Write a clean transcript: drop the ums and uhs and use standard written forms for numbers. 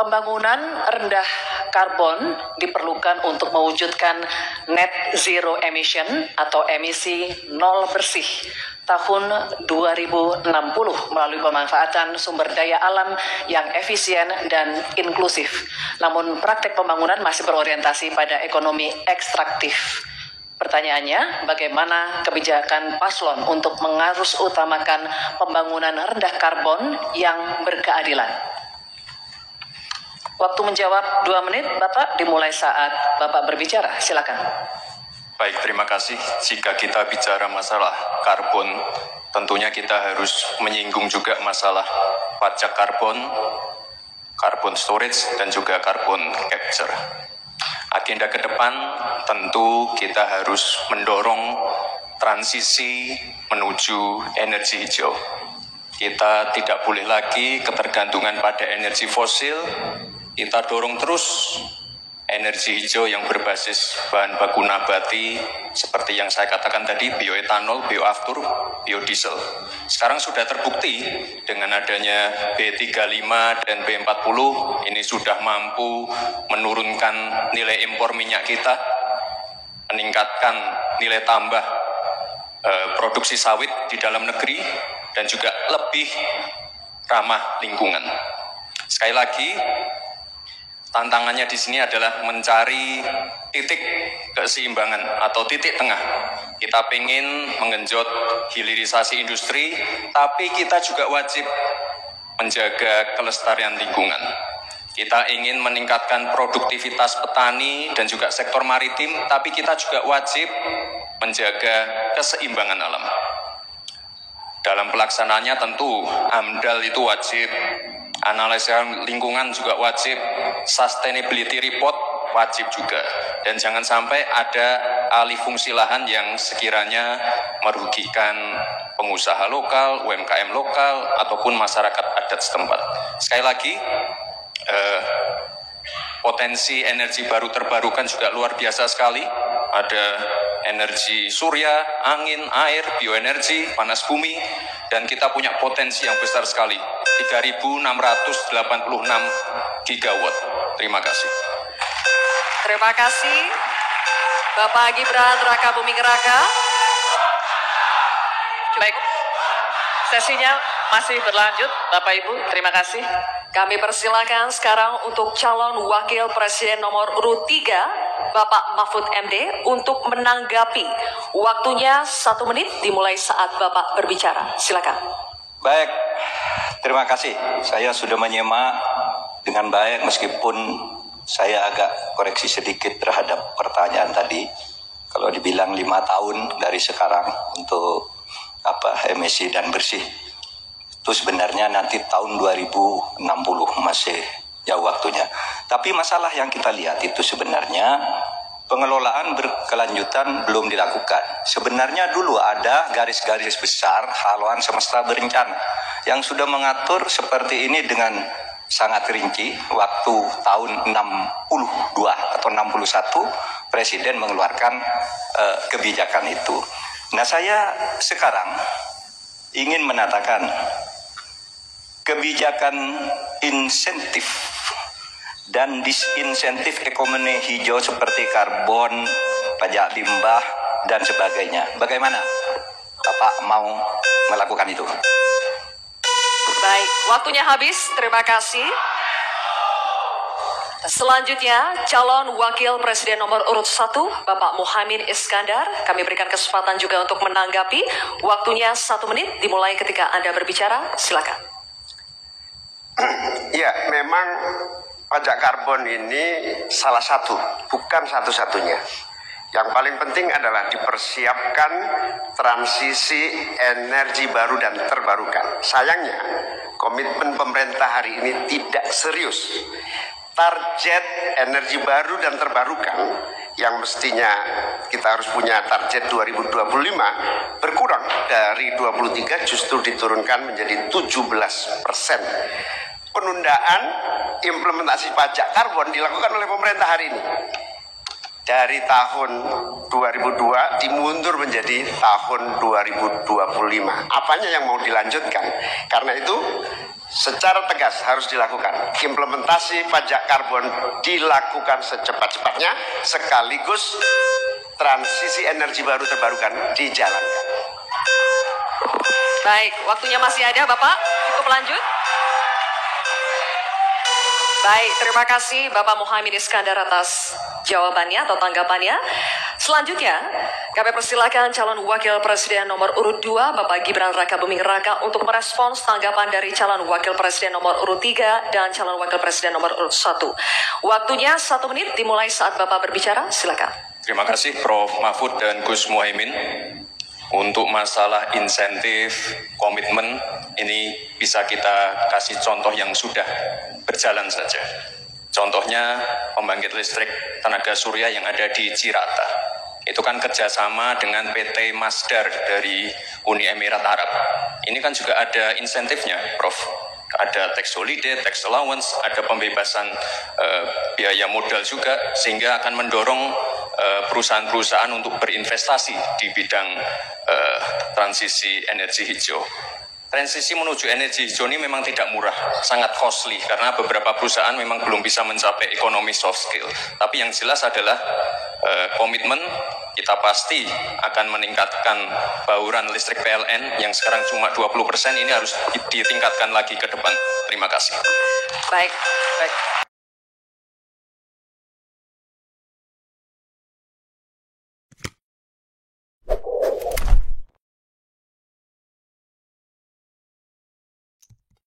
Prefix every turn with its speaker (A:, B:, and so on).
A: Pembangunan rendah karbon diperlukan untuk mewujudkan net zero emission atau emisi nol bersih tahun 2060 melalui pemanfaatan sumber daya alam yang efisien dan inklusif. Namun praktek pembangunan masih berorientasi pada ekonomi ekstraktif. Pertanyaannya, bagaimana kebijakan paslon untuk mengarus utamakan pembangunan rendah karbon yang berkeadilan? Waktu menjawab 2 menit, Bapak, dimulai saat Bapak berbicara. Silakan.
B: Baik, terima kasih. Jika kita bicara masalah karbon, tentunya kita harus menyinggung juga masalah pajak karbon, carbon storage, dan juga carbon capture. Agenda ke depan tentu kita harus mendorong transisi menuju energi hijau. Kita tidak boleh lagi ketergantungan pada energi fosil. Kita dorong terus energi hijau yang berbasis bahan baku nabati seperti yang saya katakan tadi, bioetanol, bioaftur, biodiesel. Sekarang sudah terbukti dengan adanya B35 dan B40 ini sudah mampu menurunkan nilai impor minyak kita, meningkatkan nilai tambah produksi sawit di dalam negeri dan juga lebih ramah lingkungan. Sekali lagi, tantangannya di sini adalah mencari titik keseimbangan atau titik tengah. Kita ingin menggenjot hilirisasi industri, tapi kita juga wajib menjaga kelestarian lingkungan. Kita ingin meningkatkan produktivitas petani dan juga sektor maritim, tapi kita juga wajib menjaga keseimbangan alam. Dalam pelaksanaannya tentu AMDAL itu wajib, analisa lingkungan juga wajib, sustainability report wajib juga. Dan jangan sampai ada alih fungsi lahan yang sekiranya merugikan pengusaha lokal, UMKM lokal, ataupun masyarakat adat setempat. Sekali lagi, potensi energi baru terbarukan juga luar biasa sekali. Ada energi surya, angin, air, bioenergi, panas bumi, dan kita punya potensi yang besar sekali, 3.686 gigawatt. Terima kasih.
A: Terima kasih, Bapak Gibran Raka Buming Raka. Baik, sesinya masih berlanjut, Bapak Ibu. Terima kasih. Kami persilakan sekarang untuk calon wakil presiden nomor urut 3, Bapak Mahfud MD, untuk menanggapi. Waktunya 1 menit dimulai saat Bapak berbicara. Silakan.
C: Baik, terima kasih. Saya sudah menyimak dengan baik meskipun saya agak koreksi sedikit terhadap pertanyaan tadi. Kalau dibilang 5 tahun dari sekarang untuk emisi dan bersih, itu sebenarnya nanti tahun 2060 masih jauh waktunya. Tapi masalah yang kita lihat itu sebenarnya pengelolaan berkelanjutan belum dilakukan. Sebenarnya dulu ada garis-garis besar haluan semesta berencana yang sudah mengatur seperti ini dengan sangat rinci. Waktu tahun 62 atau 61 Presiden mengeluarkan kebijakan itu. Nah, saya sekarang ingin menatakan kebijakan insentif dan disinsentif ekonomi hijau seperti karbon, pajak limbah, dan sebagainya. Bagaimana Bapak mau melakukan itu?
A: Baik, waktunya habis. Terima kasih. Selanjutnya, calon wakil presiden nomor urut 1, Bapak Muhaimin Iskandar. Kami berikan kesempatan juga untuk menanggapi. Waktunya 1 menit dimulai ketika Anda berbicara. Silakan.
D: Ya, memang pajak karbon ini salah satu, bukan satu-satunya. Yang paling penting adalah dipersiapkan transisi energi baru dan terbarukan. Sayangnya, komitmen pemerintah hari ini tidak serius. Target energi baru dan terbarukan yang mestinya kita harus punya target 2025 berkurang dari 23 justru diturunkan menjadi 17%. Penundaan implementasi pajak karbon dilakukan oleh pemerintah hari ini. Dari tahun 2002 dimundur menjadi tahun 2025. Apanya yang mau dilanjutkan? Karena itu secara tegas harus dilakukan. Implementasi pajak karbon dilakukan secepat-cepatnya, sekaligus transisi energi baru terbarukan dijalankan.
A: Baik, waktunya masih ada Bapak, cukup lanjut. Baik, terima kasih Bapak Muhaimin Iskandar atas jawabannya atau tanggapannya. Selanjutnya, kami persilakan calon wakil presiden nomor urut 2, Bapak Gibran Raka Buming Raka untuk merespons tanggapan dari calon wakil presiden nomor urut 3 dan calon wakil presiden nomor urut 1. Waktunya 1 menit dimulai saat Bapak berbicara, silakan.
B: Terima kasih Prof. Mahfud dan Gus Muhaimin. Untuk masalah insentif, komitmen, ini bisa kita kasih contoh yang sudah berjalan saja. Contohnya pembangkit listrik tenaga surya yang ada di Cirata. Itu kan kerjasama dengan PT Masdar dari Uni Emirat Arab. Ini kan juga ada insentifnya, Prof. Ada tax holiday, tax allowance, ada pembebasan biaya modal juga, sehingga akan mendorong perusahaan-perusahaan untuk berinvestasi di bidang transisi energi hijau. Transisi menuju energi hijau ini memang tidak murah, sangat costly, karena beberapa perusahaan memang belum bisa mencapai ekonomi soft skill. Tapi yang jelas adalah komitmen kita pasti akan meningkatkan bauran listrik PLN yang sekarang cuma 20%, ini harus ditingkatkan lagi ke depan. Terima kasih.
A: Baik.